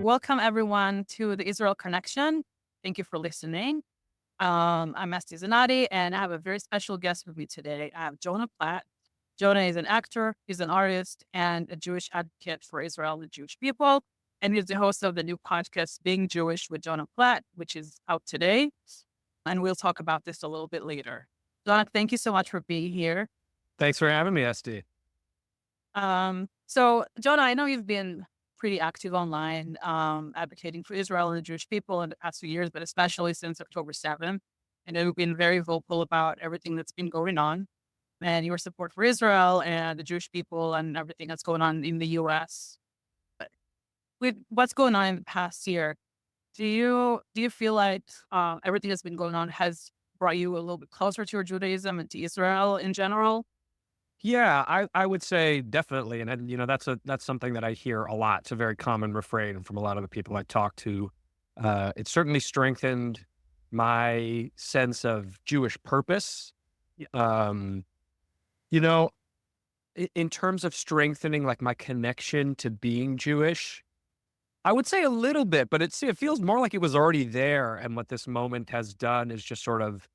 Welcome everyone to the Israel Connection. Thank you for listening. I'm Esti Zenati, and I have a very special guest with me today. I have Jonah Platt. Jonah is an actor, he's an artist, and a Jewish advocate for Israel and the Jewish people. And he's the host of the new podcast, Being Jewish with Jonah Platt, which is out today. And we'll talk about this a little bit later. Jonah, thank you so much for being here. Thanks for having me, Esti. So, Jonah, I know you've been pretty active online, advocating for Israel and the Jewish people in the past few years, but especially since October 7th. And you've been very vocal about everything that's been going on and your support for Israel and the Jewish people and everything that's going on in the U.S. But with what's going on in the past year, do you feel like everything that's been going on has brought you a little bit closer to your Judaism and to Israel in general? Yeah, I would say definitely, and that's something that I hear a lot. It's a very common refrain from a lot of the people I talk to. It certainly strengthened my sense of Jewish purpose. Yeah. You know, in terms of strengthening like my connection to being Jewish, I would say a little bit, but it feels more like it was already there. And what this moment has done is just sort of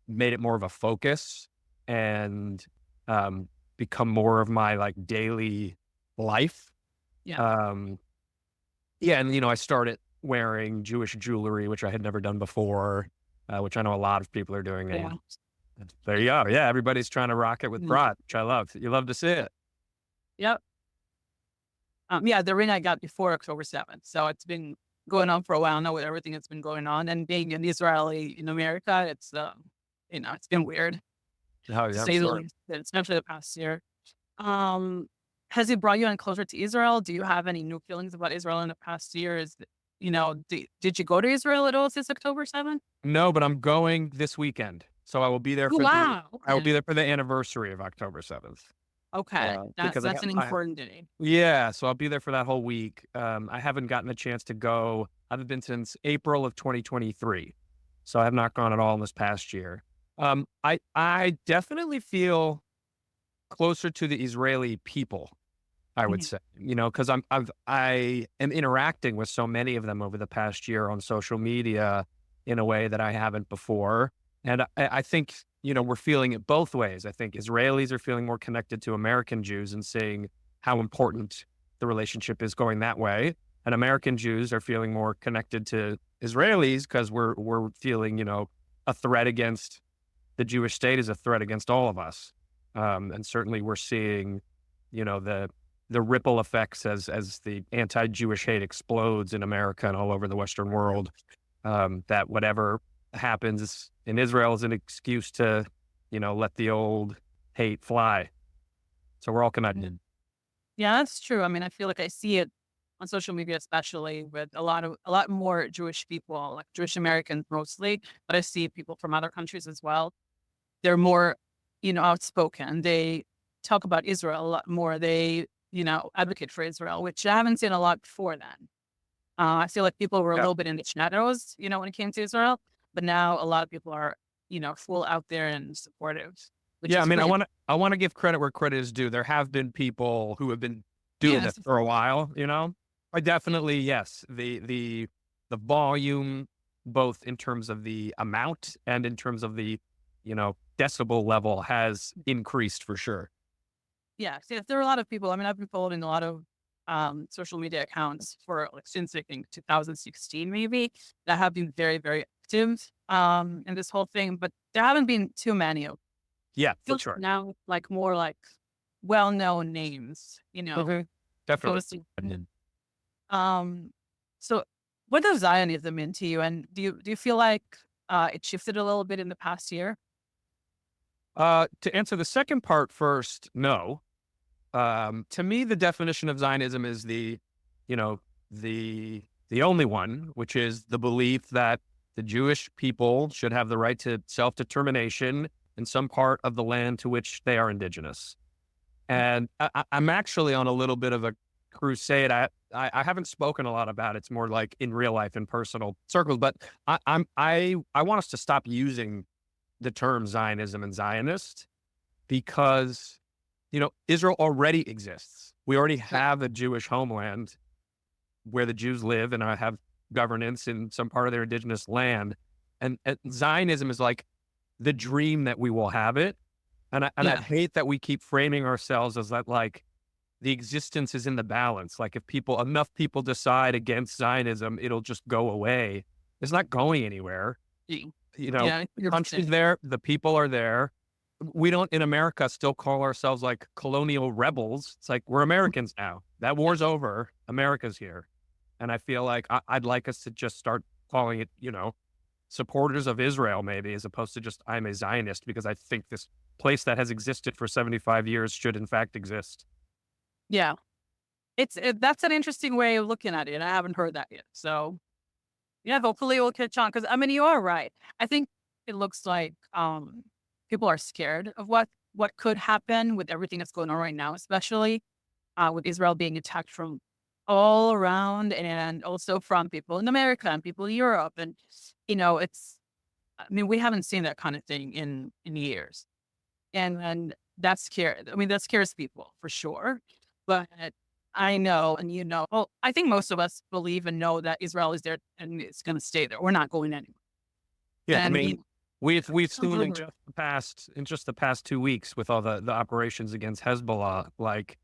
made it more of a focus and become more of my like daily life. Yeah. Yeah. And, I started wearing Jewish jewelry, which I had never done before, which I know a lot of people are doing. Yeah. And there you go. Yeah. Everybody's trying to rock it with pride, which I love. You love to see it. Yep. Yeah, the ring I got before October 7th. So it's been going on for a while now with everything that's been going on. And being an Israeli in America, it's it's been weird Oh, to yeah. say the least, especially the past year. Has it brought you in closer to Israel? Do you have any new feelings about Israel in the past year? Did you go to Israel at all since October 7th? No, but I'm going this weekend. So I will be there Wow. I will Okay. be there for the anniversary of October 7th. Okay. Because That's an important day. yeah, so I'll be there for that whole week. I haven't gotten a chance to go. I haven't been since April of 2023. So I have not gone at all in this past year. I definitely feel closer to the Israeli people, I would Mhm. say, because I am interacting with so many of them over the past year on social media in a way that I haven't before. And I think, we're feeling it both ways. I think Israelis are feeling more connected to American Jews and seeing how important the relationship is going that way. And American Jews are feeling more connected to Israelis because we're feeling, a threat against the Jewish state is a threat against all of us. And certainly we're seeing, the ripple effects as the anti-Jewish hate explodes in America and all over the Western world, that whatever happens in Israel is an excuse to, let the old hate fly. So we're all connected. Yeah, that's true. I mean, I feel like I see it on social media, especially with a lot more Jewish people, like Jewish Americans mostly, but I see people from other countries as well. They're more, outspoken. They talk about Israel a lot more. They, advocate for Israel, which I haven't seen a lot before then. I feel like people were a Yeah. little bit in the shadows, when it came to Israel, but now a lot of people are, full out there and supportive, which Yeah, I is mean, great. I want to give credit where credit is due. There have been people who have been doing this Yes. for a while, I definitely, yes, the volume, both in terms of the amount and in terms of the, decibel level has increased for sure. Yeah, see, there are a lot of people. I mean, I've been following a lot of social media accounts for like since I think 2016 maybe that have been very, very active in this whole thing, but there haven't been too many of Yeah, for feels sure. now like more like well-known names, Mhm. so to Definitely. speak. Um, so what does Zionism mean to you, and do you feel like it shifted a little bit in the past year? To answer the second part first, no. To me, the definition of Zionism is you know, the only one, which is the belief that the Jewish people should have the right to self-determination in some part of the land to which they are indigenous. And I'm actually on a little bit of a crusade. I haven't spoken a lot about it. It's more like in real life, in personal circles. But I want us to stop using the term Zionism and Zionist because Israel already exists. We already have a Jewish homeland where the Jews live and have governance in some part of their indigenous land. And Zionism is like the dream that we will have it. And I Yeah. hate that we keep framing ourselves as that, like, the existence is in the balance. Like, if enough people decide against Zionism, it'll just go away. It's not going anywhere. Y- The Yeah. country's there, the people are there. We don't in America still call ourselves like colonial rebels. It's like we're Americans now. That war's over. America's here. And I feel like I'd like us to just start calling it, supporters of Israel, maybe, as opposed to just I'm a Zionist, because I think this place that has existed for 75 years should in fact exist. Yeah. That's an interesting way of looking at it. And I haven't heard that yet. So yeah, hopefully we'll catch on. Cause I mean, you are right. I think it looks like, people are scared of what could happen with everything that's going on right now, especially, with Israel being attacked from all around and also from people in America and people in Europe. And, I mean, we haven't seen that kind of thing in years. And that's scary. I mean, that scares people for sure. But I know, and well, I think most of us believe and know that Israel is there and it's going to stay there. We're not going anywhere. Yeah, I And mean, we've seen in Mhm. just the past 2 weeks with all the operations against Hezbollah, like,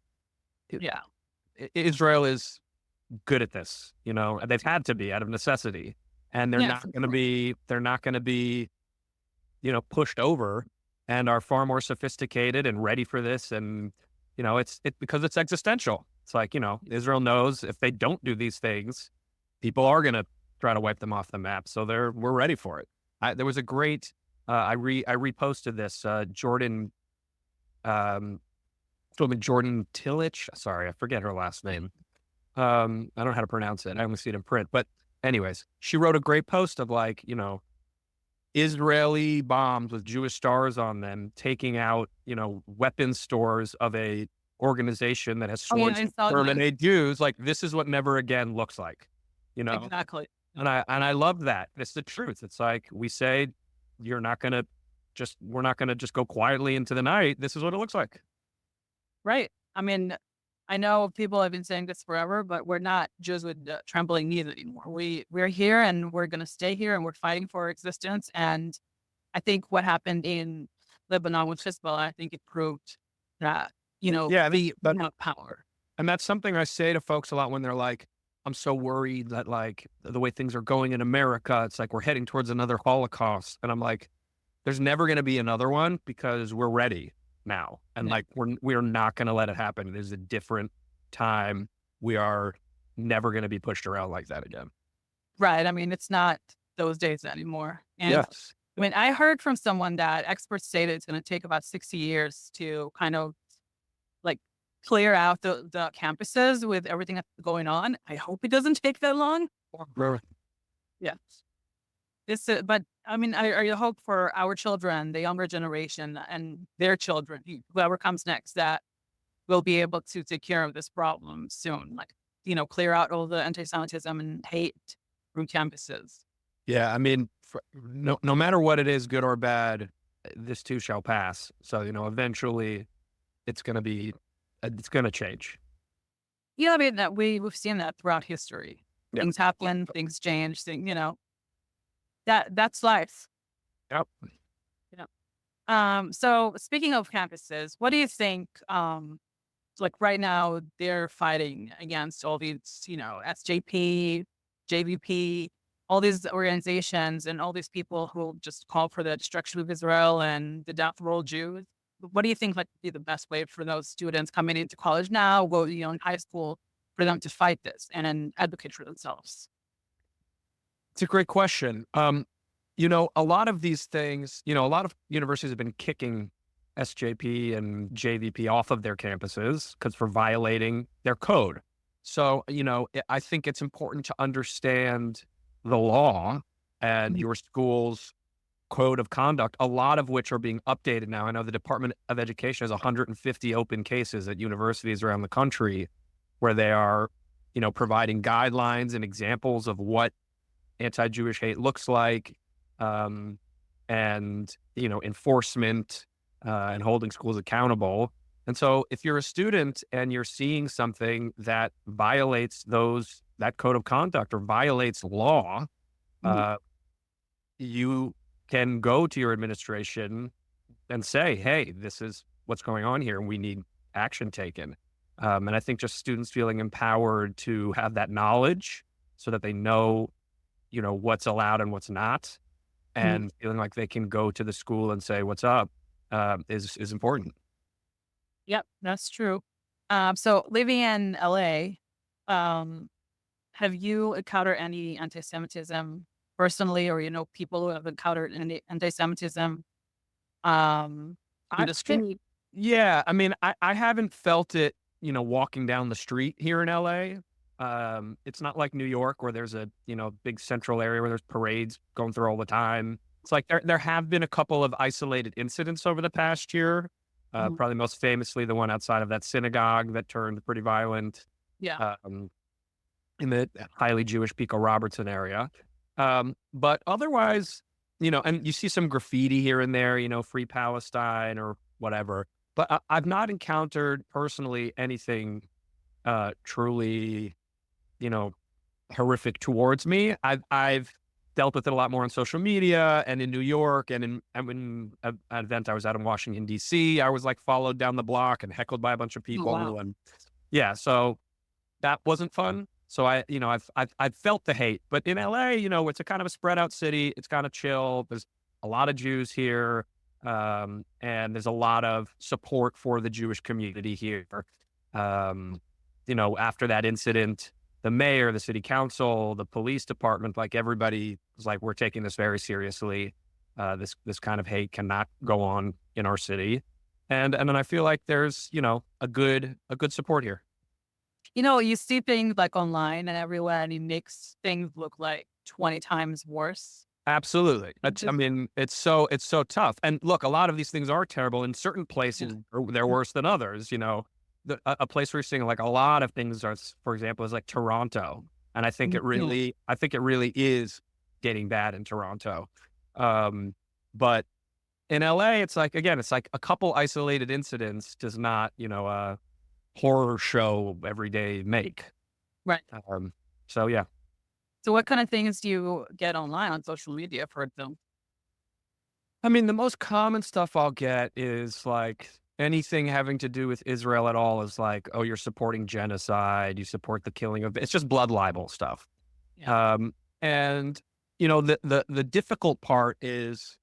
I- Yeah, Israel is good at this. And they've had to be out of necessity, and they're yeah, not for going to sure. be pushed over, and are far more sophisticated and ready for this. And it's because it's existential. It's like, Israel knows if they don't do these things, people are going to try to wipe them off the map. So we're ready for it. There was a great I reposted this um Jordan Tillich. Sorry, I forget her last name. I don't know how to pronounce it. I only see it in print. But anyways, she wrote a great post of, like, Israeli bombs with Jewish stars on them taking out, weapons stores of a organization that has Oh, sworn yeah, to I saw that. exterminate Jews. Like, this is what never again looks like, you know? Exactly. And I love that. It's the truth. It's like we say, we're not gonna just go quietly into the night. This is what it looks like. Right. I mean, I know people have been saying this forever, but we're not just with trembling knees anymore. We're here and we're going to stay here and we're fighting for our existence. And I think what happened in Lebanon with Hezbollah, I think it proved that, Yeah, we have power. and that's something I say to folks a lot when they're like, I'm so worried that, like, the way things are going in America, it's like we're heading towards another Holocaust. And I'm like, there's never going to be another one because we're ready now. And, Yeah. like, we are not going to let it happen. It is a different time. We are never going to be pushed around like that again. Right. I mean, it's not those days anymore. And Yes. I mean, I heard from someone that experts say that it's going to take about 60 years to kind of like clear out the campuses with everything that's going on. I hope it doesn't take that long. Right. Yeah. But I mean, I hope for our children, the younger generation, and their children, whoever comes next, that we'll be able to take care of this problem soon. Like, clear out all the anti-Semitism and hate from campuses. Yeah. I mean, no matter what it is, good or bad, this too shall pass. So, eventually it's going to be, it's going to change. Yeah, I mean that we've seen that throughout history. Yeah. Things happen, things change. That's life. Yep. Yeah. So speaking of campuses, what do you think? Like right now, they're fighting against all these, SJP, JVP, all these organizations, and all these people who just call for the destruction of Israel and the death of all Jews. What do you think would be the best way for those students coming into college now, go, in high school, for them to fight this and then advocate for themselves? It's a great question. A lot of these things, a lot of universities have been kicking SJP and JVP off of their campuses because for violating their code. So, I think it's important to understand the law and your school's code of conduct, a lot of which are being updated now. I know the Department of Education has 150 open cases at universities around the country where they are, providing guidelines and examples of what anti-Jewish hate looks like, and enforcement, and holding schools accountable. And so if you're a student and you're seeing something that violates that code of conduct or violates law, Mhm. uh, you can go to your administration and say, hey, this is what's going on here and we need action taken. And I think just students feeling empowered to have that knowledge so that they know, what's allowed and what's not, Mhm. and feeling like they can go to the school and say, what's up, is important. Yep, that's true. So living in LA, um, have you encountered any anti-Semitism personally, or people who have encountered any anti-Semitism in I the think, street? yeah, I mean, I haven't felt it, walking down the street here in LA. It's not like New York where there's a, big central area where there's parades going through all the time. It's like there have been a couple of isolated incidents over the past year. Mhm. Probably most famously the one outside of that synagogue that turned pretty violent, Yeah. um, in the highly Jewish Pico Robertson area. But otherwise, and you see some graffiti here and there, Free Palestine or whatever. But I've not encountered personally anything truly, you know, horrific towards me. I've dealt with it a lot more on social media and in New York and in an event I was at in Washington D.C. I was like followed down the block and heckled by a bunch of Oh, wow. people, and yeah, so that wasn't fun. So I've felt the hate, but in LA, it's a kind of a spread out city. It's kind of chill. There's a lot of Jews here, and there's a lot of support for the Jewish community here. Um, after that incident, the mayor, the city council, the police department, like everybody was like, "We're taking this very seriously. This kind of hate cannot go on in our city," and then I feel like there's a good support here. You see things like online and everywhere, and it makes things look like 20 times worse. Absolutely. It I just mean, it's so tough. And look, a lot of these things are terrible. In certain Yeah. places, they're worse than others. A place where you're seeing like a lot of things are, for example, is like Toronto, and Me too. I think it really is getting bad in Toronto. Um, but in LA, it's like again, it's like a couple isolated incidents does not, a horror show every day make. Right. Um, so yeah. So what kind of things do you get online on social media for them? I mean, the most common stuff I'll get is like anything having to do with Israel at all is like, oh, you're supporting genocide, you support the killing of it's just blood libel stuff. Yeah. Um, and the difficult part is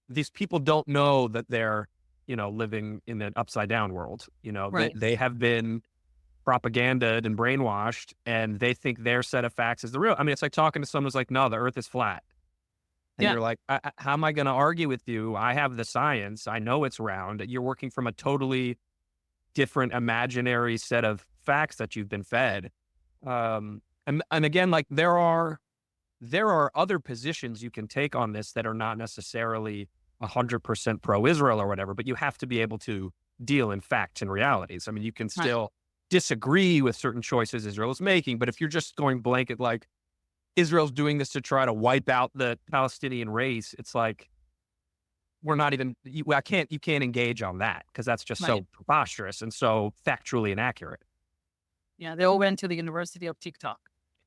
these people don't know that they're, living in an upside down world. Right. They have been propagandized and brainwashed and they think their set of facts is the real. I mean, it's like talking to someone who's like, no, the earth is flat. And Yeah. you're like, how am I going to argue with you? I have the science. I know it's round. You're working from a totally different imaginary set of facts that you've been fed. And again, like there are other positions you can take on this that are not necessarily 100% pro-Israel or whatever, but you have to be able to deal in facts and realities. I mean, you can Right. still disagree with certain choices Israel is making, but if you're just going blanket like Israel's doing this to try to wipe out the Palestinian race, it's like we're not even. You can't engage on that because that's just Right. so preposterous and so factually inaccurate. Yeah. They all went to the University of TikTok.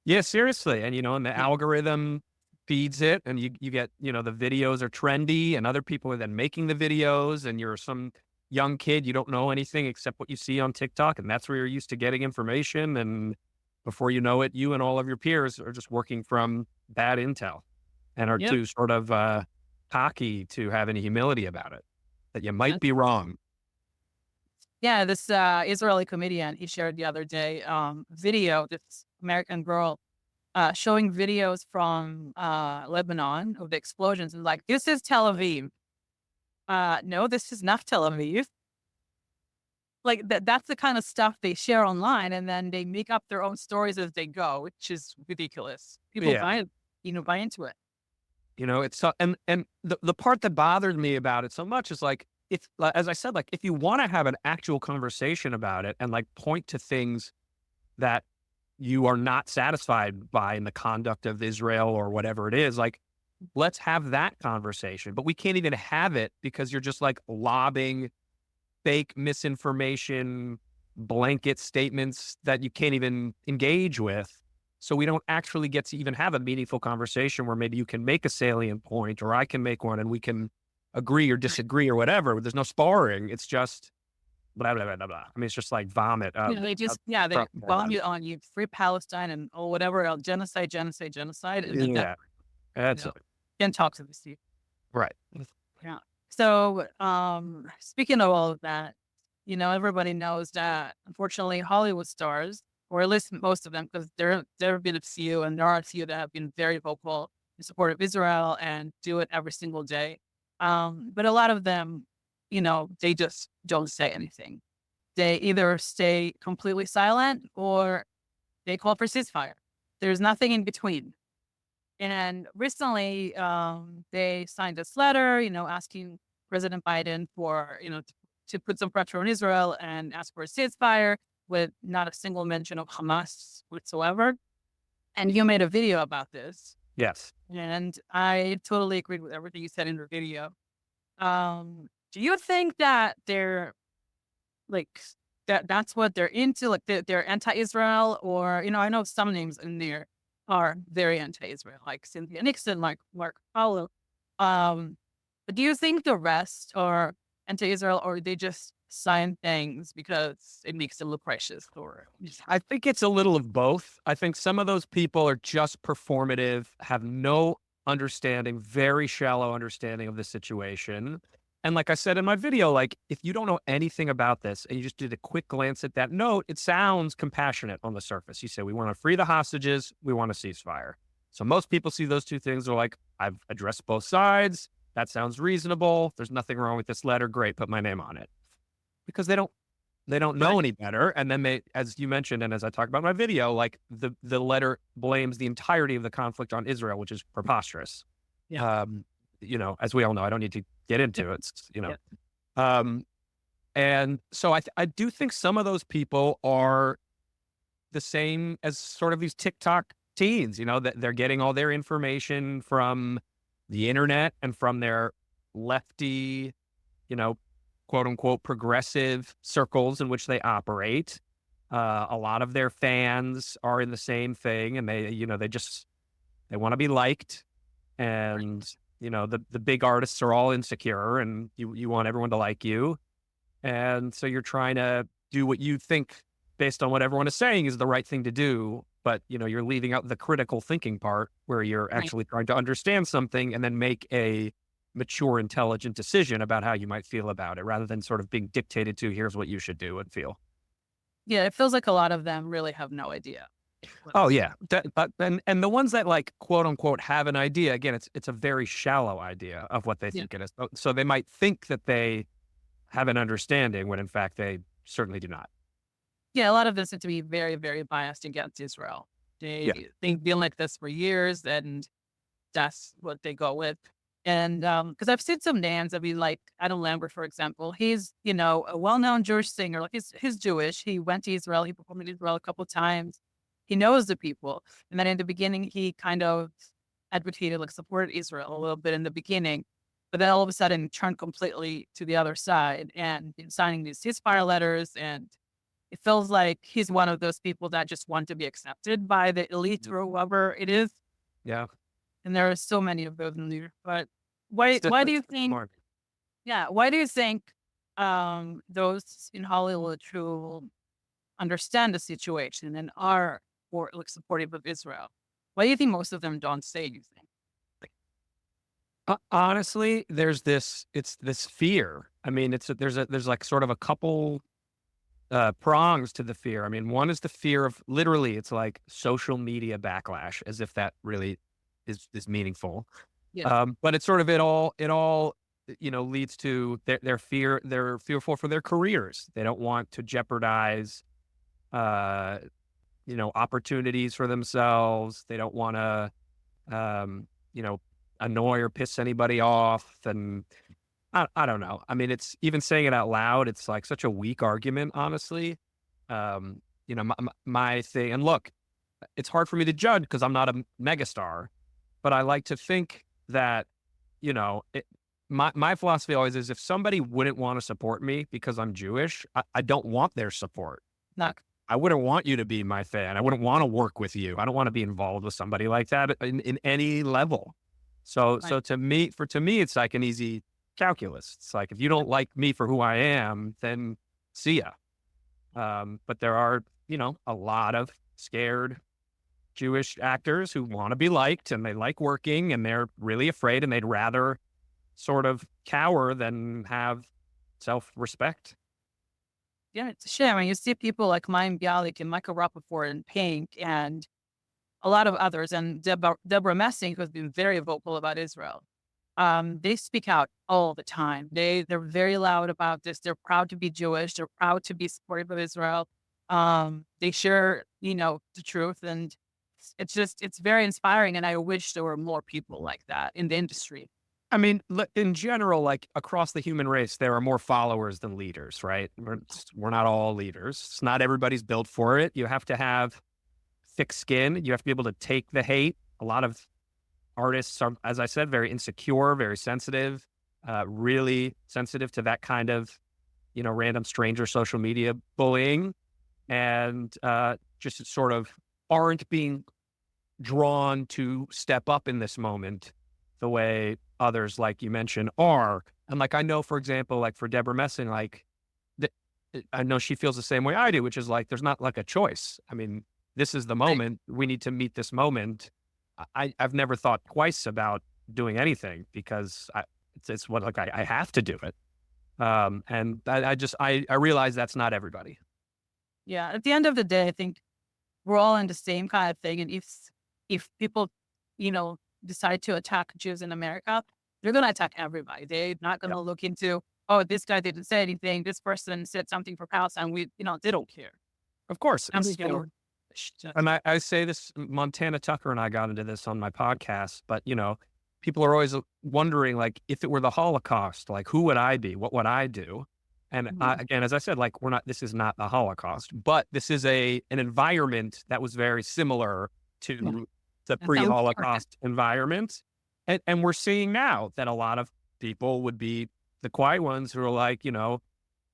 Yeah, seriously, and the Yeah. algorithm feeds it, and you get the videos are trendy, and other people are then making the videos, and you're some young kid, you don't know anything except what you see on TikTok, and that's where you're used to getting information, and before you know it, you and all of your peers are just working from bad intel and are Yep. too sort of cocky to have any humility about it. That you might Yeah. be wrong. Yeah. This Israeli comedian, he shared the other day video, this American girl showing videos from Lebanon of the explosions and like, this is Tel Aviv. No, this is not Tel Aviv. Like that's the kind of stuff they share online and then they make up their own stories as they go, which is ridiculous. People Yeah, buy into it. it's so, and the part that bothered me about it so much is like if as I said, like if you want to have an actual conversation about it and like point to things that you are not satisfied by in the conduct of Israel or whatever it is, like let's have that conversation. But we can't even have it because you're just like lobbing fake misinformation, blanket statements that you can't even engage with. So we don't actually get to even have a meaningful conversation where maybe you can make a salient point or I can make one and we can agree or disagree or whatever. There's no sparring. It's just blah, blah, blah, blah, blah. I mean, it's just like vomit. They just, they bomb you on you, free Palestine and or whatever else, genocide, genocide, genocide. And then Yeah, you that's know, can't talk to these people. right. Yeah. So, speaking of all of that, everybody knows that unfortunately Hollywood stars, or at least most of them, because there have been a few, and there are a few that have been very vocal in support of Israel and do it every single day. But a lot of them, they just don't say anything. They either stay completely silent or they call for ceasefire. There's nothing in between. And recently, they signed this letter, asking President Biden for, to put some pressure on Israel and ask for a ceasefire with not a single mention of Hamas whatsoever. And you made a video about this. Yes. And I totally agreed with everything you said in your video. Do you think that they're like, that's what they're into? Like they're anti-Israel, or, I know some names in there are very anti-Israel, like Cynthia Nixon, like Mark Powell. But do you think the rest are anti-Israel, or they just sign things because it makes them look righteous? Or I think it's a little of both. I think some of those people are just performative, have no understanding, very shallow understanding of the situation. And like I said in my video, like if you don't know anything about this and you just did a quick glance at that note, it sounds compassionate on the surface. You say, we want to free the hostages, we want a ceasefire. So most people see those two things, are like, I've addressed both sides. That sounds reasonable. There's nothing wrong with this letter. Great, put my name on it. Because they don't know any better. And then they, as you mentioned, and as I talk about in my video, like the letter blames the entirety of the conflict on Israel, which is preposterous. Yeah. As we all know, I don't need to get into it. And so I do think some of those people are the same as sort of these TikTok teens, that they're getting all their information from the internet and from their lefty, quote unquote, progressive circles in which they operate. A lot of their fans are in the same thing, and they want to be liked. And, the big artists are all insecure, and you want everyone to like you. And so you're trying to do what you think, based on what everyone is saying, is the right thing to do. But, you're leaving out the critical thinking part where you're actually trying to understand something and then make a mature, intelligent decision about how you might feel about it, rather than sort of being dictated to, here's what you should do and feel. Yeah, it feels like a lot of them really have no idea. Oh yeah, and the ones that, like, quote unquote, have an idea, again, it's a very shallow idea of what they think it is. So they might think that they have an understanding when in fact they certainly do not. Yeah, a lot of this seem to be very, very biased against Israel. They've been like this for years, and that's what they go with. And because I've seen some names, I mean, like Adam Lambert, for example, he's a well-known Jewish singer. Like he's Jewish. He went to Israel. He performed in Israel a couple of times. He knows the people. And then in the beginning, he kind of advocated, like, supported Israel a little bit in the beginning, but then all of a sudden turned completely to the other side and signing these ceasefire letters. And it feels like he's one of those people that just want to be accepted by the elite or whoever it is. Yeah. And there are so many of those in there. But why do you think? Smart. Yeah, why do you think those in Hollywood who understand the situation and are supportive of Israel, why do you think most of them don't say anything? Honestly, there's this fear. I mean, there's like sort of a couple prongs to the fear. I mean, one is the fear of, literally, it's like social media backlash, as if that really is meaningful. Yeah. But it's sort of it all leads to their fear. They're fearful for their careers. They don't want to jeopardize opportunities for themselves. They don't want to annoy or piss anybody off. And I don't know. I mean, it's, even saying it out loud, it's like such a weak argument, honestly. My thing, and look, it's hard for me to judge because I'm not a megastar, but I like to think that, my philosophy always is if somebody wouldn't want to support me because I'm Jewish, I don't want their support. Not I wouldn't want you to be my fan. I wouldn't want to work with you. I don't want to be involved with somebody like that in any level. So right. so to me, it's like an easy calculus. It's like if you don't like me for who I am, then see ya. But there are, a lot of scared Jewish actors who want to be liked and they like working and they're really afraid and they'd rather sort of cower than have self-respect. Yeah, it's a shame. I mean, you see people like Mayim Bialik and Michael Rappaport and Pink and a lot of others, and Deborah Messing, who has been very vocal about Israel. They speak out all the time. They're very loud about this. They're proud to be Jewish. They're proud to be supportive of Israel. They share, the truth, and it's very inspiring. And I wish there were more people like that in the industry. I mean, in general, like across the human race, there are more followers than leaders, right? We're not all leaders. It's not everybody's built for it. You have to have thick skin. You have to be able to take the hate. A lot of artists are, as I said, very insecure, very sensitive, really sensitive to that kind of, random stranger social media bullying, and just sort of aren't being drawn to step up in this moment the way others, like you mentioned, are. And like, I know, for example, like for Deborah Messing, like I know she feels the same way I do, which is like, there's not like a choice. I mean, this is the moment. We need to meet this moment. I've never thought twice about doing anything because it's what, like, I have to do it. And I realize that's not everybody. Yeah, at the end of the day, I think we're all in the same kind of thing. And if people, decide to attack Jews in America, they're going to attack everybody. They're not going Yep. to look into, oh, this guy didn't say anything. This person said something for Palestine. They don't care. Of course. I'm It's, sure. and I say this, Montana Tucker and I got into this on my podcast, but, people are always wondering, like, if it were the Holocaust, like, who would I be? What would I do? And Mhm. again, as I said, like, this is not the Holocaust, but this is an environment that was very similar Yeah, to the that sounds important. pre-Holocaust environment. And we're seeing now that a lot of people would be the quiet ones who are like,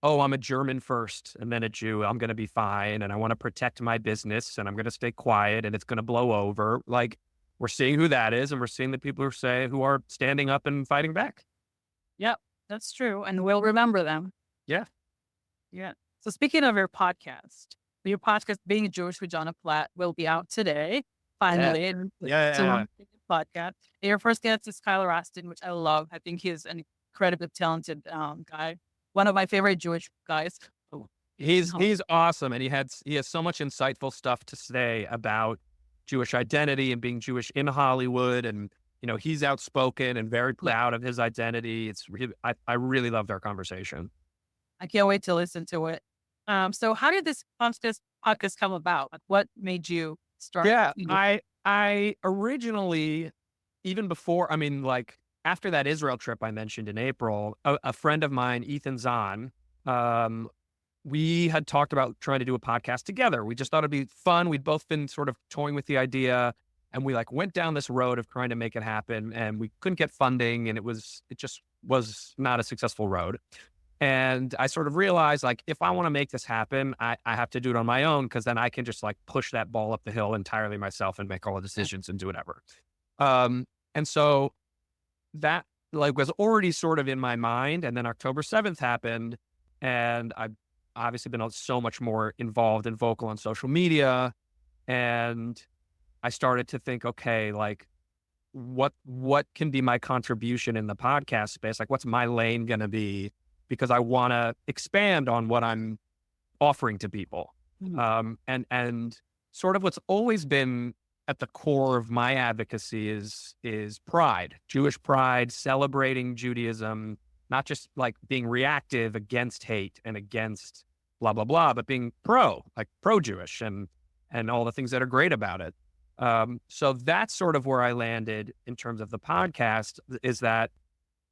oh, I'm a German first and then a Jew. I'm going to be fine. And I want to protect my business and I'm going to stay quiet and it's going to blow over. Like, we're seeing who that is. And we're seeing the people who are standing up and fighting back. Yep, that's true. And we'll remember them. Yeah. Yeah. So speaking of your podcast, Being Jewish with Jonah Platt, will be out today. Yeah. Finally. And it's a Yeah. podcast. Your first guest is Kyle Rastin, which I love. I think he's an incredibly talented guy. One of my favorite Jewish guys. Oh, He's awesome. And he has so much insightful stuff to say about Jewish identity and being Jewish in Hollywood. And, he's outspoken and very yeah. proud of his identity. It's really, I really loved our conversation. I can't wait to listen to it. So how did this podcast come about? Like, what made you start? Yeah, I originally, even before, I mean, like after that Israel trip I mentioned in April, a friend of mine, Ethan Zahn, we had talked about trying to do a podcast together. We just thought it'd be fun. We'd both been sort of toying with the idea, and we like went down this road of trying to make it happen, and we couldn't get funding, and it just was not a successful road. And I sort of realized, like, if I want to make this happen, I have to do it on my own because then I can just like push that ball up the hill entirely myself and make all the decisions and do whatever. And so that like was already sort of in my mind. And then October 7th happened, and I've obviously been so much more involved and vocal on social media. And I started to think, okay, like what can be my contribution in the podcast space? Like, what's my lane going to be? Because I want to expand on what I'm offering to people. And sort of what's always been at the core of my advocacy is pride, Jewish pride, celebrating Judaism, not just like being reactive against hate and against blah, blah, blah, but being pro-Jewish and all the things that are great about it. So that's sort of where I landed in terms of the podcast, is that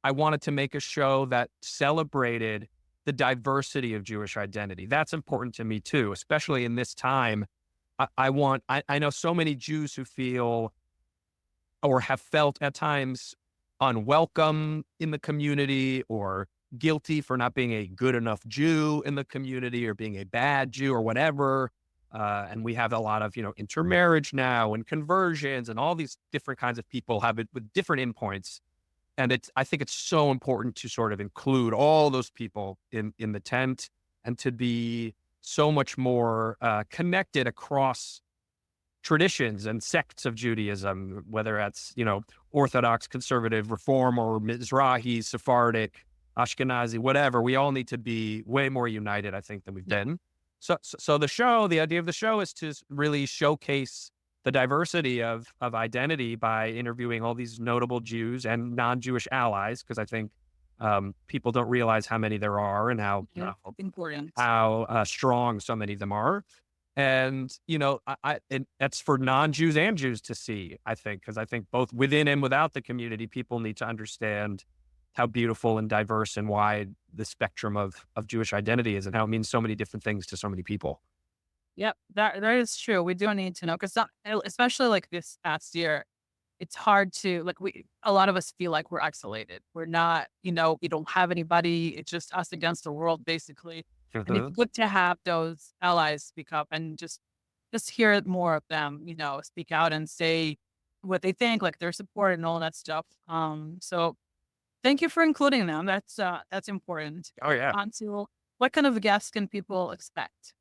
I wanted to make a show that celebrated the diversity of Jewish identity. That's important to me too, especially in this time. I know so many Jews who feel or have felt at times unwelcome in the community or guilty for not being a good enough Jew in the community or being a bad Jew or whatever. And we have a lot of, intermarriage now and conversions and all these different kinds of people have it with different endpoints. And I think it's so important to sort of include all those people in the tent and to be so much more connected across traditions and sects of Judaism, whether that's, Orthodox, conservative, Reform, or Mizrahi, Sephardic, Ashkenazi, whatever. We all need to be way more united, I think, than we've been. So the idea of the show is to really showcase the diversity of identity by interviewing all these notable Jews and non-Jewish allies, because I think people don't realize how many there are and how important, how strong so many of them are. And, and that's for non-Jews and Jews to see, I think, because I think both within and without the community, people need to understand how beautiful and diverse and wide the spectrum of Jewish identity is and how it means so many different things to so many people. Yep, that is true. We do need to know because especially like this past year, it's hard to a lot of us feel like we're isolated. We're not, we don't have anybody. It's just us against the world, basically. And it's good to have those allies speak up and just hear more of them, speak out and say what they think, like their support and all that stuff. So thank you for including them. That's important. Oh yeah. So what kind of guests can people expect?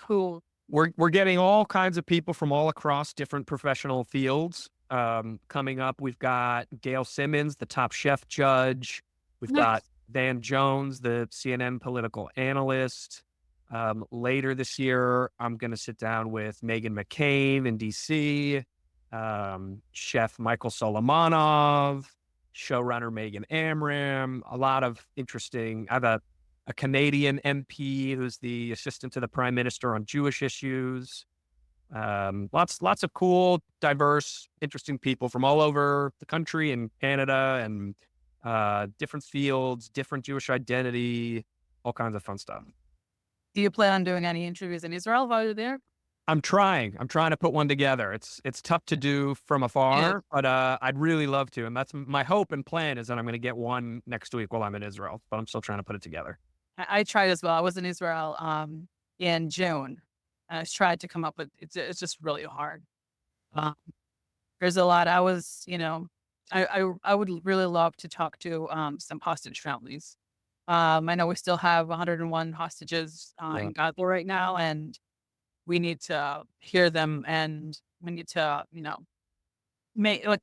Who? We're getting all kinds of people from all across different professional fields. Coming up, we've got Gail Simmons, the Top Chef judge. We've got Van Jones, the CNN political analyst. Later this year, I'm going to sit down with Meghan McCain in DC, Chef Michael Solomonov, showrunner Megan Amram. A lot of interesting. I have a Canadian MP who's the assistant to the prime minister on Jewish issues. Lots of cool, diverse, interesting people from all over the country and Canada and different fields, different Jewish identity, all kinds of fun stuff. Do you plan on doing any interviews in Israel while you're there? I'm trying to put one together. It's tough to do from afar, but I'd really love to. And that's my hope and plan is that I'm going to get one next week while I'm in Israel, but I'm still trying to put it together. I tried as well. I was in Israel in June. I tried to come up with it's just really hard. There's a lot. I was, I would really love to talk to some hostage families. I know we still have 101 hostages in Gaza right now, and we need to hear them, and we need to,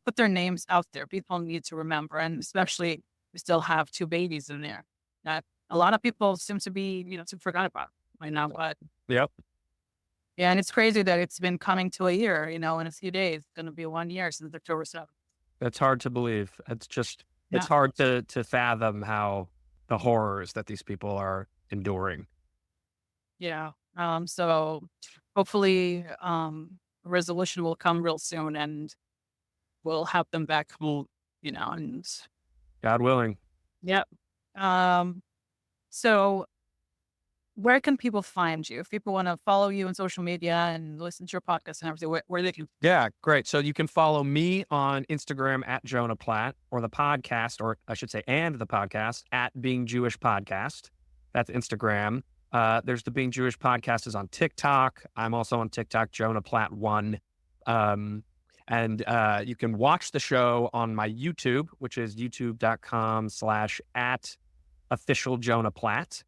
put their names out there. People need to remember, and especially we still have 2 babies in there. A lot of people seem to be, forgot about right now, but yep. Yeah, and it's crazy that it's been coming to a year, in a few days. It's going to be 1 year since October 7th. That's hard to believe. It's hard to fathom how the horrors that these people are enduring. Yeah. So hopefully, a resolution will come real soon and we'll have them back home, and God willing. Yep. So where can people find you? If people want to follow you on social media and listen to your podcast and everything, where they can? Yeah, great. So you can follow me on Instagram at Jonah Platt, or the podcast, or I should say, and the podcast at Being Jewish Podcast. That's Instagram. There's the Being Jewish Podcast is on TikTok. I'm also on TikTok, Jonah Platt 1. And you can watch the show on my YouTube, which is youtube.com/@official Jonah Platt.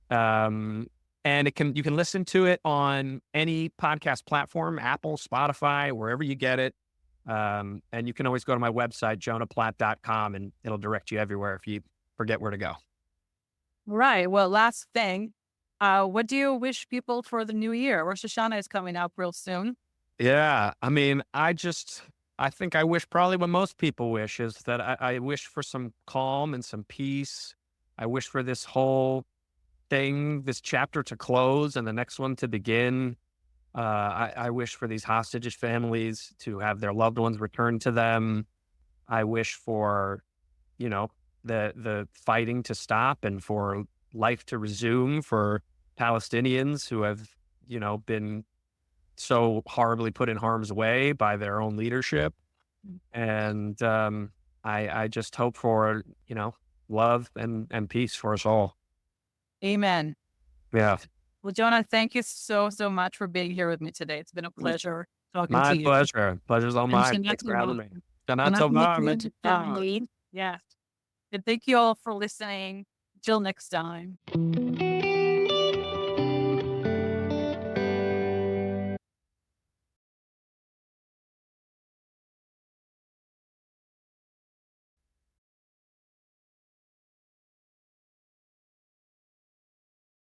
And you can listen to it on any podcast platform, Apple, Spotify, wherever you get it. And you can always go to my website, jonahplatt.com, and it'll direct you everywhere if you forget where to go. Right. Well, last thing, what do you wish people for the new year? Rosh Hashanah is coming up real soon. Yeah. I mean, I think I wish probably what most people wish is that I wish for some calm and some peace. I wish for this whole thing, this chapter to close and the next one to begin. I wish for these hostage families to have their loved ones returned to them. I wish for, the fighting to stop and for life to resume for Palestinians who have, been so horribly put in harm's way by their own leadership. And I just hope for, love and peace for us all. Amen. Yeah. Well, Jonah, thank you so, so much for being here with me today. It's been a pleasure talking to My you. pleasure. Pleasure's all And mine. Shanat Thanks for having me. Shanat Shana tova, Yes. And thank you all for listening. Till next time.